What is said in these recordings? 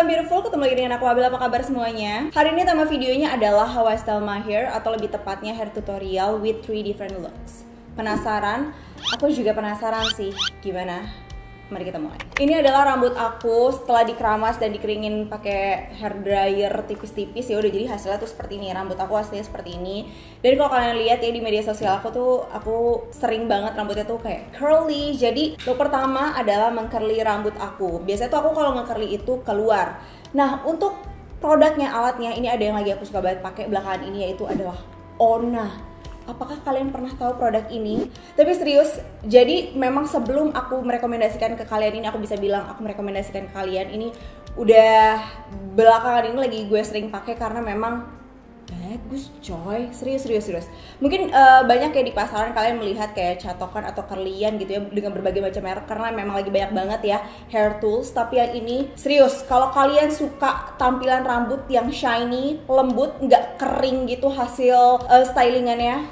beautiful, ketemu lagi dengan aku Abil, apa kabar semuanya? Hari ini tema videonya adalah how I style my hair, atau lebih tepatnya hair tutorial with 3 different looks. Penasaran? Aku juga penasaran sih, gimana? Mari kita mulai. Ini adalah rambut aku setelah dikeramas dan dikeringin pakai hair dryer tipis-tipis ya udah, jadi hasilnya tuh seperti ini. Rambut aku aslinya seperti ini. Dan kalau kalian lihat ya di media sosial aku tuh, aku sering banget rambutnya tuh kayak curly. Jadi look pertama adalah mengcurly rambut aku. Biasanya tuh aku kalau nge-curly itu keluar. Nah, untuk produknya, alatnya, ini ada yang lagi aku suka banget pakai belakangan ini, yaitu adalah Ona. Apakah kalian pernah tahu produk ini? Tapi serius, jadi memang sebelum aku merekomendasikan ke kalian ini, aku bisa bilang aku merekomendasikan ke kalian ini udah belakangan ini lagi gue sering pakai karena memang bagus coy, serius. Mungkin banyak ya di pasaran kalian melihat kayak catokan atau curlyan gitu ya dengan berbagai macam merek, karena memang lagi banyak banget ya hair tools. Tapi yang ini serius, kalau kalian suka tampilan rambut yang shiny, lembut, nggak kering gitu hasil stylingannya,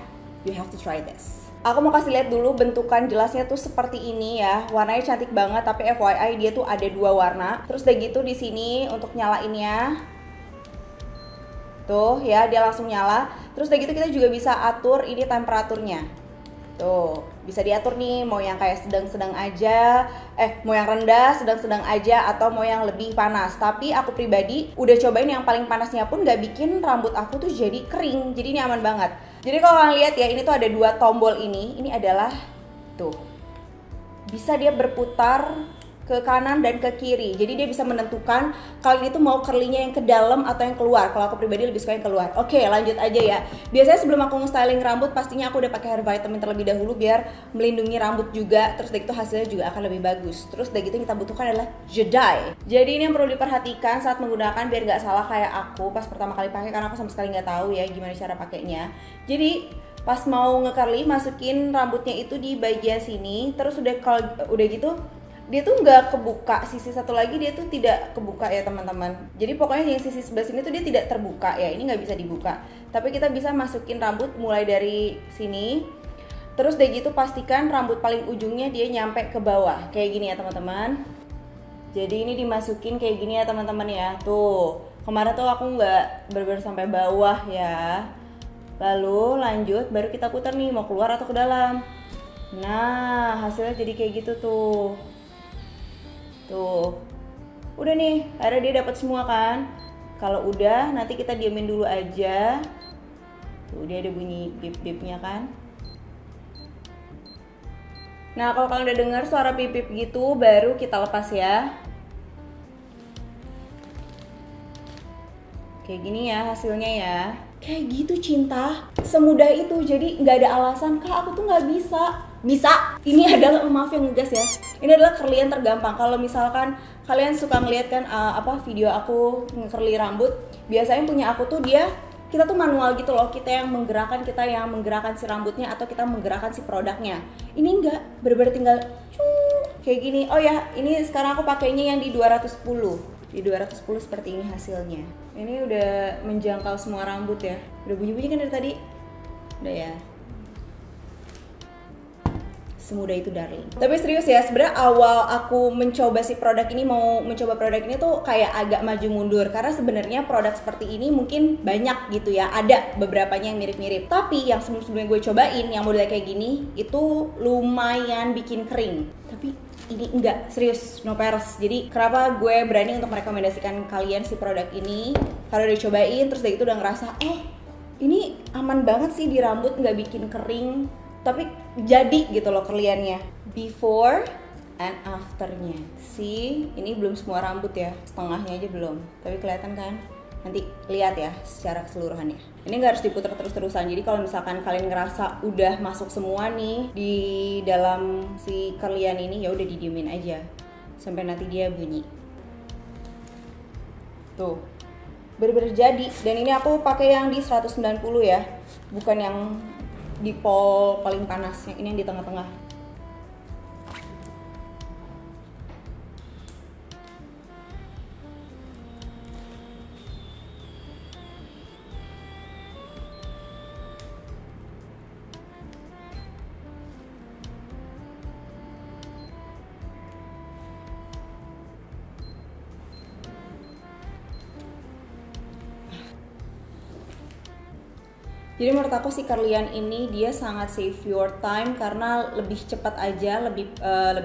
you have to try this. Aku mau kasih lihat dulu bentukan jelasnya tuh seperti ini ya. Warnanya cantik banget, tapi FYI dia tuh ada 2 warna. Terus udah gitu di sini untuk nyalainnya. Tuh ya, dia langsung nyala. Terus udah gitu kita juga bisa atur ini temperaturnya. Tuh, bisa diatur nih mau yang kayak sedang-sedang aja, mau yang rendah, sedang-sedang aja, atau mau yang lebih panas. Tapi aku pribadi udah cobain yang paling panasnya pun gak bikin rambut aku tuh jadi kering. Jadi ini aman banget. Jadi kalau kalian lihat ya, ini tuh ada 2 tombol ini. Ini adalah tuh, bisa dia berputar ke kanan dan ke kiri. Jadi dia bisa menentukan kalian itu mau curly-nya yang ke dalam atau yang keluar. Kalau aku pribadi lebih suka yang keluar. Oke, lanjut aja ya. Biasanya sebelum aku nge-styling rambut, pastinya aku udah pakai hair vitamin terlebih dahulu biar melindungi rambut juga. Terus dari itu hasilnya juga akan lebih bagus. Terus dari itu yang kita butuhkan adalah jedi. Jadi ini yang perlu diperhatikan saat menggunakan biar nggak salah kayak aku pas pertama kali pakai, karena aku sama sekali nggak tahu ya gimana cara pakainya. Jadi pas mau nge-curly, masukin rambutnya itu di bagian sini. Terus kalau udah gitu, dia tuh nggak kebuka, sisi satu lagi dia tuh tidak kebuka ya teman-teman. Jadi pokoknya yang sisi sebelah sini tuh dia tidak terbuka ya, ini nggak bisa dibuka. Tapi kita bisa masukin rambut mulai dari sini. Terus dari gitu pastikan rambut paling ujungnya dia nyampe ke bawah kayak gini ya teman-teman. Jadi ini dimasukin kayak gini ya teman-teman ya. Tuh kemarin tuh aku nggak bener-bener sampai bawah ya. Lalu lanjut, baru kita putar nih mau keluar atau ke dalam. Nah hasilnya jadi kayak gitu tuh. Tuh, udah nih, akhirnya dia dapat semua kan. Kalau udah, nanti kita diamin dulu aja. Tuh, dia ada bunyi bip-bipnya kan. Nah, kalau kalian udah dengar suara pip-pip gitu, baru kita lepas ya. Kayak gini ya hasilnya ya. Kayak gitu cinta, semudah itu. Jadi nggak ada alasan, kak aku tuh nggak bisa. Bisa. Ini adalah, maaf yang ngegas ya, ini adalah curlyan tergampang. Kalau misalkan kalian suka ngeliat kan video aku nge-curly rambut, biasanya punya aku tuh kita tuh manual gitu loh, kita yang menggerakkan si rambutnya atau kita menggerakkan si produknya. Ini enggak, bener-bener tinggal kayak gini. Oh ya, ini sekarang aku pakainya yang di 210. Di 210 seperti ini hasilnya. Ini udah menjangkau semua rambut ya. Udah bunyi-bunyi kan dari tadi? Udah ya. Semudah itu darling. Tapi serius ya, sebenarnya awal aku mencoba produk ini tuh kayak agak maju mundur, karena sebenarnya produk seperti ini mungkin banyak gitu ya, ada beberapanya yang mirip-mirip. Tapi yang sebelum-sebelumnya gue cobain yang model kayak gini itu lumayan bikin kering. Tapi ini enggak, serius, no peres. Jadi kenapa gue berani untuk merekomendasikan kalian si produk ini? Kalau udah cobain terus dari itu udah ngerasa, oh ini aman banget sih di rambut, nggak bikin kering, tapi jadi gitu loh curlyannya. Before and afternya. See, ini belum semua rambut ya, setengahnya aja belum, tapi kelihatan kan? Nanti lihat ya secara keseluruhannya. Ini nggak harus diputar terus-terusan. Jadi kalau misalkan kalian ngerasa udah masuk semua nih di dalam si curlyan ini, ya udah didiemin aja sampai nanti dia bunyi. Tuh, bener-bener jadi. Dan ini aku pakai yang di 190 ya, bukan yang di pol paling panas, yang ini yang di tengah-tengah. Jadi menurut aku si curlyan ini dia sangat save your time karena lebih cepat aja, lebih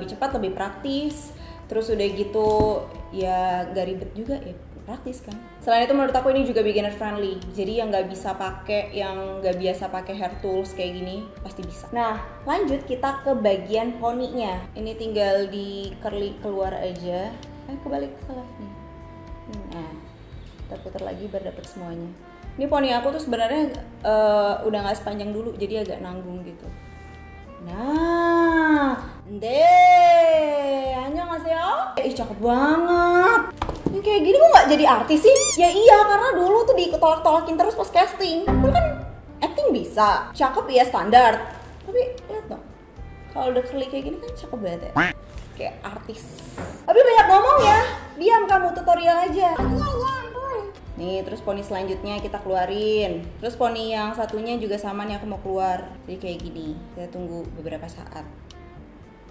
cepat, lebih praktis. Terus udah gitu ya gak ribet juga ya, praktis kan. Selain itu menurut aku ini juga beginner friendly. Jadi yang nggak biasa pakai hair tools kayak gini pasti bisa. Nah lanjut kita ke bagian poninya. Ini tinggal di curly keluar aja. Kebalik salah nih. Nah kita putar lagi biar dapet semuanya. Ini poni aku tuh sebenarnya udah nggak sepanjang dulu, jadi agak nanggung gitu. Nah, hanya ngasih ya. Cakep banget. Ini kayak gini kok nggak jadi artis sih? Ya iya, karena dulu tuh ditolak-tolakin terus pas casting. Padahal kan acting bisa, cakep ya standar. Tapi lihat dong, kalau udah curly kayak gini kan cakep banget ya. Kayak artis. Tapi banyak ngomong ya. Diam kamu, tutorial aja. Iya, ampun. Nih, terus poni selanjutnya kita keluarin. Terus poni yang satunya juga sama nih aku mau keluar. Jadi kayak gini. Kita tunggu beberapa saat.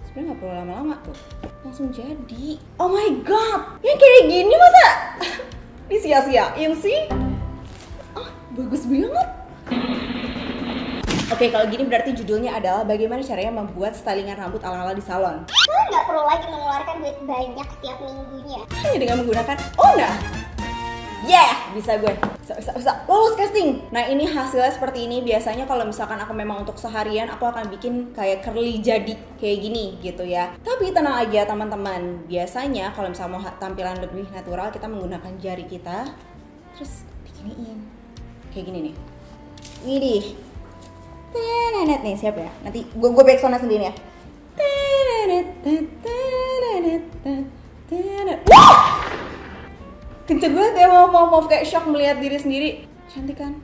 Sebenarnya nggak perlu lama-lama tuh. Langsung jadi. Oh my god. Yang kayak gini masa disia-siain sih? Bagus banget. Oke, kalau gini berarti judulnya adalah bagaimana caranya membuat stylingan rambut ala-ala di salon. Nggak perlu lagi mengeluarkan duit banyak setiap minggunya. Hanya dengan menggunakan Ona. Bisa gue. Bisa. Lolos casting. Nah ini hasilnya seperti ini. Biasanya kalau misalkan aku memang untuk seharian, aku akan bikin kayak curly jadi kayak gini gitu ya. Tapi tenang aja teman-teman. Biasanya kalau misalnya mau tampilan lebih natural, kita menggunakan jari kita. Terus diginiin. Kayak gini nih. Widih. Tenet nih, siap ya? Nanti gue backsound sendiri ya. Wah! Kenceng banget ya, mau kayak shock melihat diri sendiri. Cantik kan?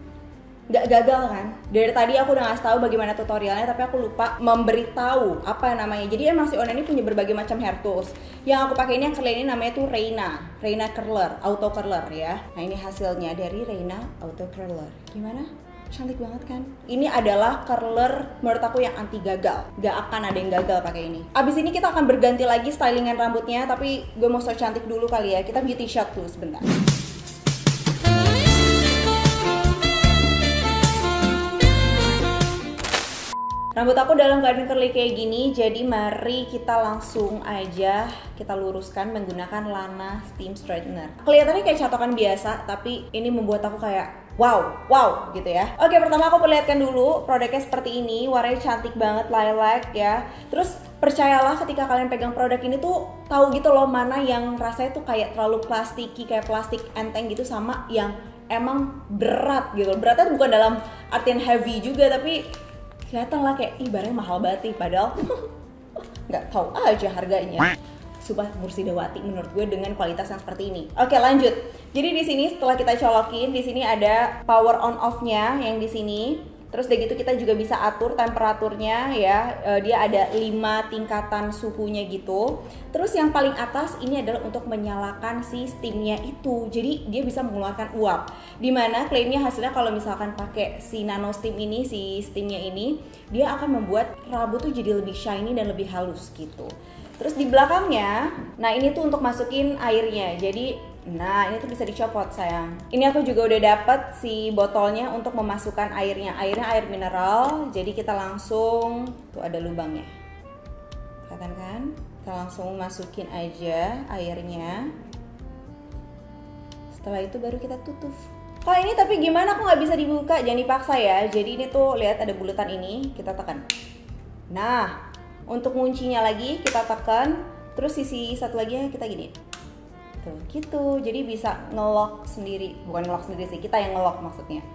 Gak gagal kan? Dari tadi aku udah ngasih tahu bagaimana tutorialnya, tapi aku lupa memberitahu apa namanya. Jadi emang si Ona ini punya berbagai macam hair tools. Yang aku pakai ini yang curly ini namanya tuh Reina Curler, Auto Curler ya. Nah ini hasilnya dari Reina Auto Curler. Gimana? Cantik banget kan? Ini adalah curler menurut aku yang anti gagal. Gak akan ada yang gagal pakai ini. Abis ini kita akan berganti lagi stylingan rambutnya, tapi gue mau so cantik dulu kali ya. Kita beauty shot dulu sebentar. Rambut aku dalam keadaan curly kayak gini, jadi mari kita langsung aja kita luruskan menggunakan Lana Steam Straightener. Kelihatannya kayak catokan biasa, tapi ini membuat aku kayak wow gitu ya. Oke, pertama aku perlihatkan dulu produknya seperti ini, warnanya cantik banget, lilac ya. Terus percayalah ketika kalian pegang produk ini tuh tahu gitu loh mana yang rasanya tuh kayak terlalu plastiki, kayak plastik enteng gitu, sama yang emang berat gitu. Beratnya bukan dalam artian heavy juga, tapi kelihatan lah kayak barangnya mahal banget nih, padahal nggak tahu aja harganya. Sumpah Mursidawati menurut gue dengan kualitas yang seperti ini. Oke, lanjut. Jadi di sini setelah kita colokin, di sini ada power on off-nya yang di sini. Terus udah gitu kita juga bisa atur temperaturnya ya. Dia ada 5 tingkatan suhunya gitu. Terus yang paling atas ini adalah untuk menyalakan si steamnya itu. Jadi dia bisa mengeluarkan uap. Dimana klaimnya hasilnya kalau misalkan pakai si nano steam ini, si steamnya ini, dia akan membuat rambut tuh jadi lebih shiny dan lebih halus gitu. Terus di belakangnya, nah ini tuh untuk masukin airnya. Jadi, nah ini tuh bisa dicopot sayang. Ini aku juga udah dapet si botolnya untuk memasukkan airnya. Airnya air mineral, jadi kita langsung, tuh ada lubangnya. Kelihatan kan? Kita langsung masukin aja airnya. Setelah itu baru kita tutup. Kalau ini tapi gimana, aku nggak bisa dibuka, jangan dipaksa ya. Jadi ini tuh lihat ada bulatan ini, kita tekan. Nah, untuk kuncinya lagi kita tekan, terus sisi satu lagi kita gini. Tuh, gitu. Jadi bisa nge-lock sendiri. Bukan nge-lock sendiri sih, kita yang nge-lock maksudnya.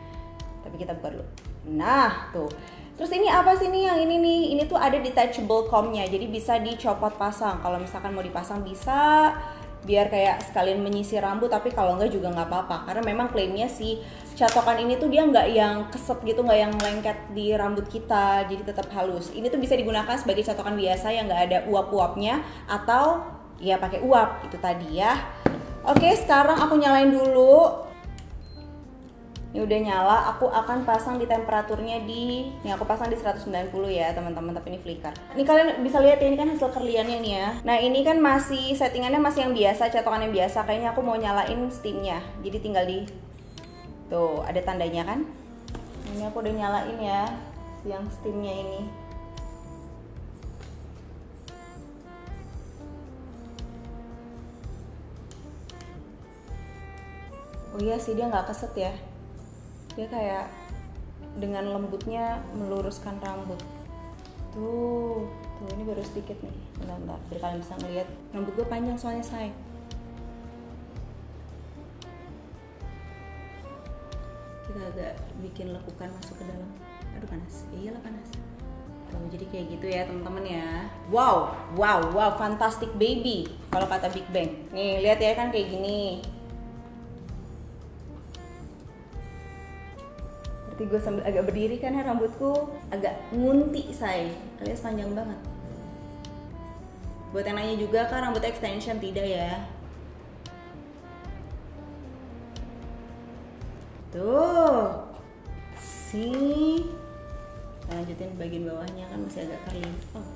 Tapi kita buka dulu. Nah, tuh. Terus ini apa sih nih yang ini nih? Ini tuh ada detachable comb-nya. Jadi bisa dicopot pasang. Kalau misalkan mau dipasang bisa, biar kayak sekalian menyisir rambut, tapi kalau enggak juga nggak apa-apa. Karena memang klaimnya si catokan ini tuh dia nggak yang keset gitu, nggak yang lengket di rambut kita, jadi tetap halus. Ini tuh bisa digunakan sebagai catokan biasa yang nggak ada uap-uapnya, atau ya pakai uap itu tadi ya. Oke, sekarang aku nyalain dulu. Ini udah nyala, aku akan pasang di temperaturnya ini aku pasang di 190 ya teman-teman, tapi ini flicker. Ini kalian bisa lihat ya, ini kan hasil curlyannya nih ya. Nah ini kan masih settingannya masih yang biasa, catokan yang biasa. Kayaknya aku mau nyalain steamnya, jadi tinggal di tuh ada tandanya kan. Ini aku udah nyalain ya yang steamnya ini. Oh iya sih, dia nggak keset ya. Dia kayak dengan lembutnya meluruskan rambut. Tuh ini baru sedikit nih. Bentar, biar kalian bisa ngeliat. Rambut gue panjang soalnya, say. Kita agak bikin lekukan masuk ke dalam. Aduh panas, iyalah panas. Tuh, jadi kayak gitu ya teman-teman ya. Wow, fantastic baby kalau kata Big Bang. Nih lihat ya kan kayak gini. Berarti gue sambil agak berdiri kan ya, rambutku agak ngunti, say, alias panjang banget. Buat yang nanya juga kan rambut extension, tidak ya. Tuh, sih. Lanjutin bagian bawahnya kan masih agak curly. Oh,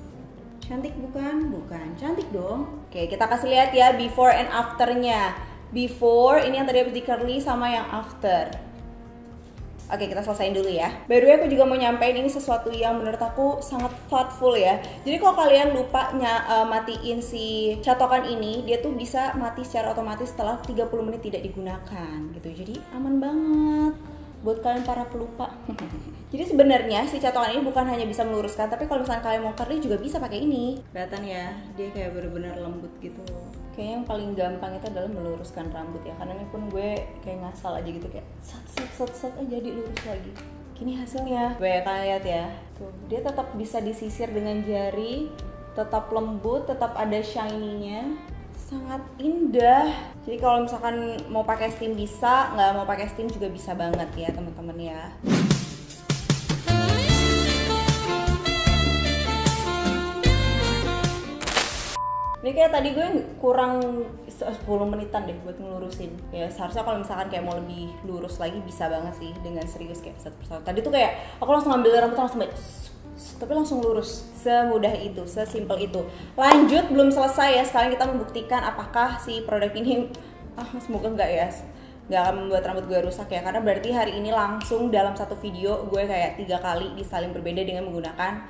cantik bukan? Bukan, cantik dong. Oke, kita kasih lihat ya before and afternya. Before ini yang tadi habis di curly sama yang after. Oke, kita selesain dulu ya. By the way, aku juga mau nyampein ini sesuatu yang menurut aku sangat thoughtful ya. Jadi kalau kalian lupa matiin si catokan ini, dia tuh bisa mati secara otomatis setelah 30 menit tidak digunakan gitu. Jadi aman banget buat kalian para pelupa. Jadi sebenarnya si catokan ini bukan hanya bisa meluruskan, tapi kalau misalnya kalian mau curly juga bisa pakai ini. Kelihatan ya, dia kayak bener-bener lembut gitu. Kayaknya yang paling gampang itu adalah meluruskan rambut ya, karena ini pun gue kayak ngasal aja gitu, kayak set jadi lurus lagi. Gini hasilnya. Gue kalian lihat ya, tuh dia tetap bisa disisir dengan jari, tetap lembut, tetap ada shiny-nya, sangat indah. Jadi kalau misalkan mau pakai steam bisa, nggak mau pakai steam juga bisa banget ya teman-teman ya. Ini kayak tadi gue kurang 10 menitan deh buat ngelurusin. Ya seharusnya kalau misalkan kayak mau lebih lurus lagi bisa banget sih dengan serius kayak satu persatu. Tadi tuh kayak aku langsung ngambil rambut langsung tapi langsung lurus. Semudah itu, sesimpel itu. Lanjut, belum selesai ya. Sekarang kita membuktikan apakah si produk ini semoga enggak ya, nggak akan membuat rambut gue rusak ya, karena berarti hari ini langsung dalam satu video gue kayak 3 kali di styling berbeda dengan menggunakan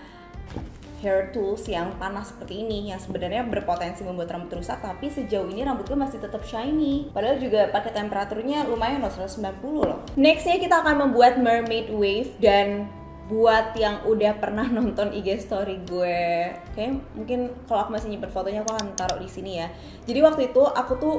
hair tools yang panas seperti ini, yang sebenarnya berpotensi membuat rambut rusak, tapi sejauh ini rambut gue masih tetap shiny. Padahal juga pakai temperaturnya lumayan loh, 190 loh. Nextnya kita akan membuat mermaid wave, dan buat yang udah pernah nonton IG story gue, kayak mungkin kalau aku masih nyimpen fotonya aku akan taruh di sini ya. Jadi waktu itu aku tuh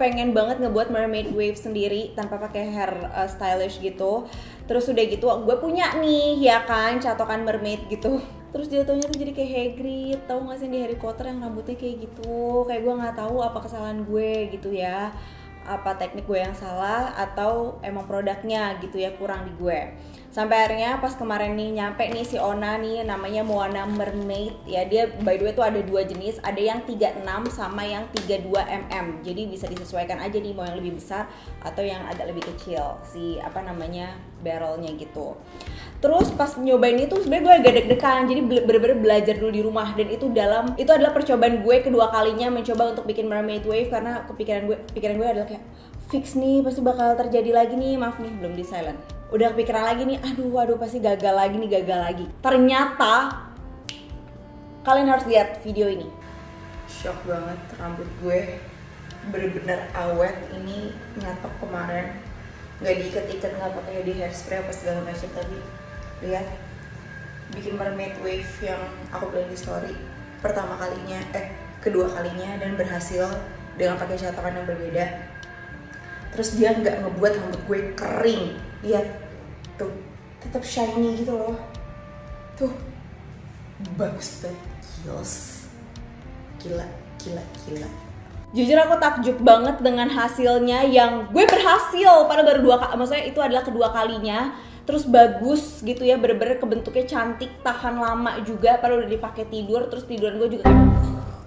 pengen banget ngebuat mermaid wave sendiri tanpa pakai hair stylish gitu. Terus udah gitu gue punya nih ya kan catokan mermaid gitu. Terus jatuhnya tuh jadi kayak Hagrid, tau gak sih di Harry Potter yang rambutnya kayak gitu. Kayak gue gak tahu apa kesalahan gue gitu ya, apa teknik gue yang salah atau emang produknya gitu ya kurang di gue. Sampai akhirnya pas kemarin nih nyampe nih si Ona nih, namanya Moana Mermaid ya. Dia by the way tuh ada 2 jenis, ada yang 36 sama yang 32 mm. Jadi bisa disesuaikan aja nih mau yang lebih besar atau yang agak lebih kecil si apa namanya barrelnya gitu. Terus pas nyobain itu sebenarnya gue agak deg-degan, jadi bener-bener belajar dulu di rumah, dan itu adalah percobaan gue kedua kalinya mencoba untuk bikin mermaid wave, karena pikiran gue adalah kayak fix nih pasti bakal terjadi lagi nih, maaf nih belum di silent, udah kepikiran lagi nih, aduh pasti gagal lagi. Ternyata kalian harus lihat video ini. Shock banget, rambut gue bener-bener awet. Ini nyatok kemarin, nggak diikat-ikat, nggak pakai di hairspray apa segala macam, tapi lihat bikin mermaid wave yang aku bilang di story kedua kalinya dan berhasil dengan pakai catokan yang berbeda. Terus dia nggak ngebuat rambut gue kering, lihat tuh tetap shiny gitu loh, tuh bagus banget, gila. Jujur aku takjub banget dengan hasilnya yang gue berhasil pada baru 2 kali, maksudnya itu adalah kedua kalinya. Terus bagus gitu ya, bener-bener kebentuknya cantik, tahan lama juga, padahal udah dipakai tidur, terus tiduran gue juga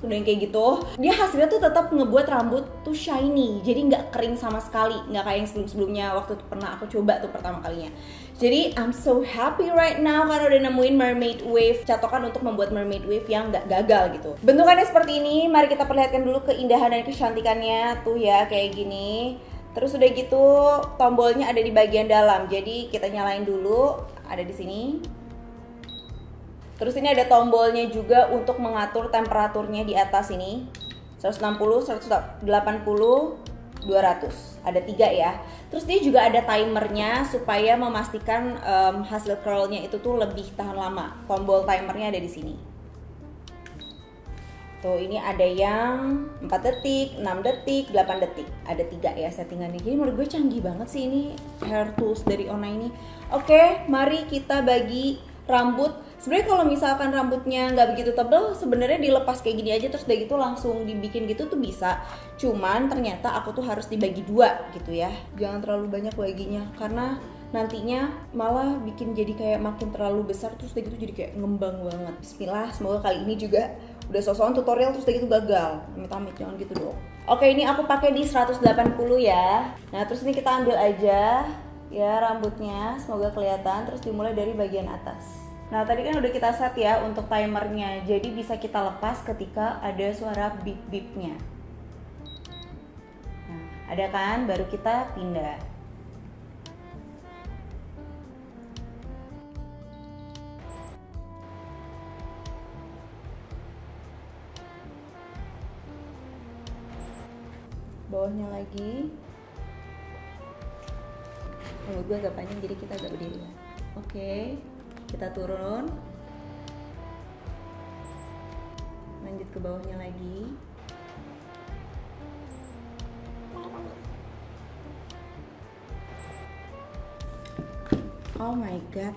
udah yang kayak gitu. Dia hasilnya tuh tetap ngebuat rambut tuh shiny, jadi nggak kering sama sekali, nggak kayak yang sebelumnya waktu itu pernah aku coba tuh pertama kalinya. Jadi I'm so happy right now karena udah nemuin mermaid wave, catokan untuk membuat mermaid wave yang nggak gagal gitu. Bentukannya seperti ini, mari kita perlihatkan dulu keindahan dan kecantikannya tuh ya kayak gini. Terus udah gitu tombolnya ada di bagian dalam. Jadi kita nyalain dulu, ada di sini. Terus ini ada tombolnya juga untuk mengatur temperaturnya di atas ini. 160, 180, 200. Ada 3 ya. Terus dia juga ada timernya supaya memastikan hasil curlnya itu tuh lebih tahan lama. Tombol timernya ada di sini. Tuh ini ada yang 4 detik, 6 detik, 8 detik. Ada 3 ya settingannya. Jadi menurut gue canggih banget sih ini hair tools dari Onna ini. Oke, mari kita bagi rambut. Sebenarnya kalau misalkan rambutnya nggak begitu tebal, sebenarnya dilepas kayak gini aja terus udah gitu langsung dibikin gitu tuh bisa. Cuman ternyata aku tuh harus dibagi 2 gitu ya. Jangan terlalu banyak baginya karena nantinya malah bikin jadi kayak makin terlalu besar terus udah gitu jadi kayak ngembang banget. Bismillah, semoga kali ini juga udah sosokan tutorial terus udah gitu gagal. Amit-amit, jangan gitu dong. Oke, ini aku pakai di 180 ya. Nah, terus ini kita ambil aja ya rambutnya, semoga kelihatan. Terus dimulai dari bagian atas. Nah, tadi kan udah kita set ya untuk timernya. Jadi bisa kita lepas ketika ada suara bip-bipnya. Nah, ada kan? Baru kita pindah. Bawahnya lagi. Gue agak panjang jadi kita agak berdiri ya. Oke, kita turun. Lanjut ke bawahnya lagi. Oh my god.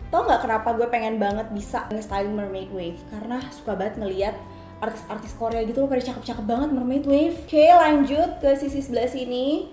Tau nggak kenapa gue pengen banget bisa nge-styling mermaid wave? Karena suka banget ngeliat artis-artis Korea gitu loh pada cakep-cakep banget mermaid wave. Oke, lanjut ke sisi sebelah sini.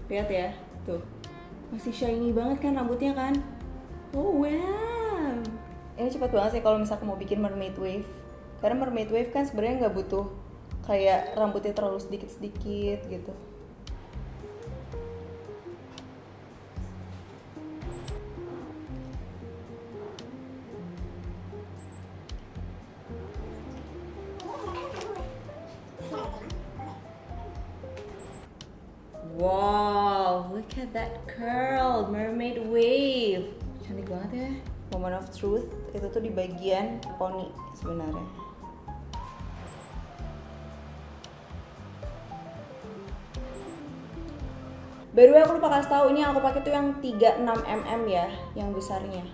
Lihat ya, tuh masih shiny banget kan rambutnya kan. Oh wow, ini cepat banget sih kalau misalkan mau bikin mermaid wave. Karena mermaid wave kan sebenarnya nggak butuh kayak rambutnya terlalu sedikit-sedikit gitu. Wow, look at that curl, mermaid wave. Cantik banget ya. Moment of truth itu tuh di bagian poni sebenarnya. By the way, aku lupa kasih tahu ini yang aku pakai tuh yang 36 mm ya, yang besarnya.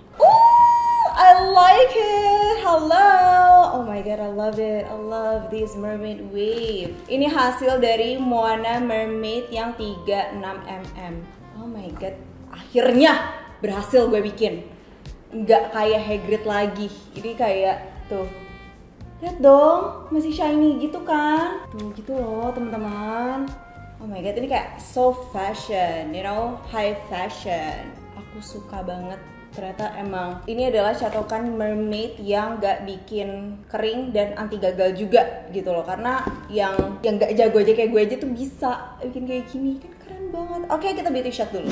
I like it. Hello. Oh my god, I love it. I love this mermaid wave. Ini hasil dari Moana Mermaid yang 36 mm. Oh my god, akhirnya berhasil gue bikin. Nggak kayak Hagrid lagi. Ini kayak tuh. Lihat dong, masih shiny gitu kan? Tuh gitu loh, teman-teman. Oh my god, ini kayak so fashion, you know, high fashion. Aku suka banget. Ternyata emang ini adalah catokan mermaid yang gak bikin kering dan anti gagal juga gitu loh. Karena yang gak jago aja kayak gue aja tuh bisa bikin kayak gini, kan keren banget. Oke, kita beauty shot dulu.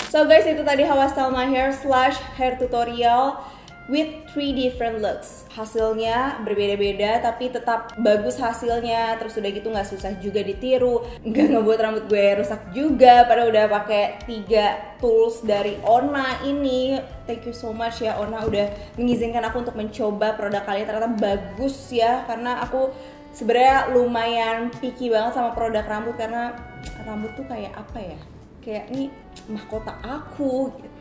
So guys, itu tadi how I style my hair / hair tutorial with 3 different looks. Hasilnya berbeda-beda tapi tetap bagus hasilnya. Terus udah gitu nggak susah juga ditiru, nggak ngebuat rambut gue rusak juga. Padahal udah pakai 3 tools dari Onna ini. Thank you so much ya Onna udah mengizinkan aku untuk mencoba produk kalian. Ternyata bagus ya, karena aku sebenarnya lumayan picky banget sama produk rambut. Karena rambut tuh kayak apa ya, kayak ini mahkota aku gitu.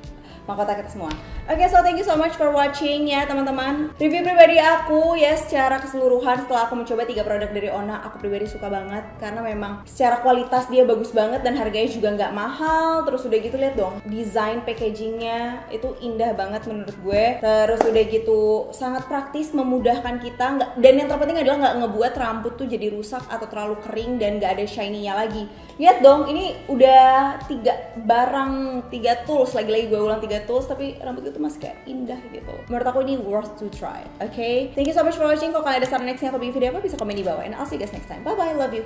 mahkota kita semua. Oke, so thank you so much for watching ya teman-teman. Review pribadi aku ya secara keseluruhan setelah aku mencoba 3 produk dari Ona, aku pribadi suka banget karena memang secara kualitas dia bagus banget dan harganya juga nggak mahal. Terus udah gitu lihat dong, desain packagingnya itu indah banget menurut gue. Terus udah gitu sangat praktis, memudahkan kita, dan yang terpenting adalah nggak ngebuat rambut tuh jadi rusak atau terlalu kering dan nggak ada shiny-nya lagi. Lihat dong, ini udah 3 barang, 3 tools, lagi-lagi gue ulang 3 tools tapi rambut gue tuh masih kayak indah gitu. Menurut aku ini worth to try. Oke, thank you so much for watching. Kalau kalian ada saran nextnya aku bikin video apa, bisa komen di bawah. And I'll see you guys next time. Bye bye, love you.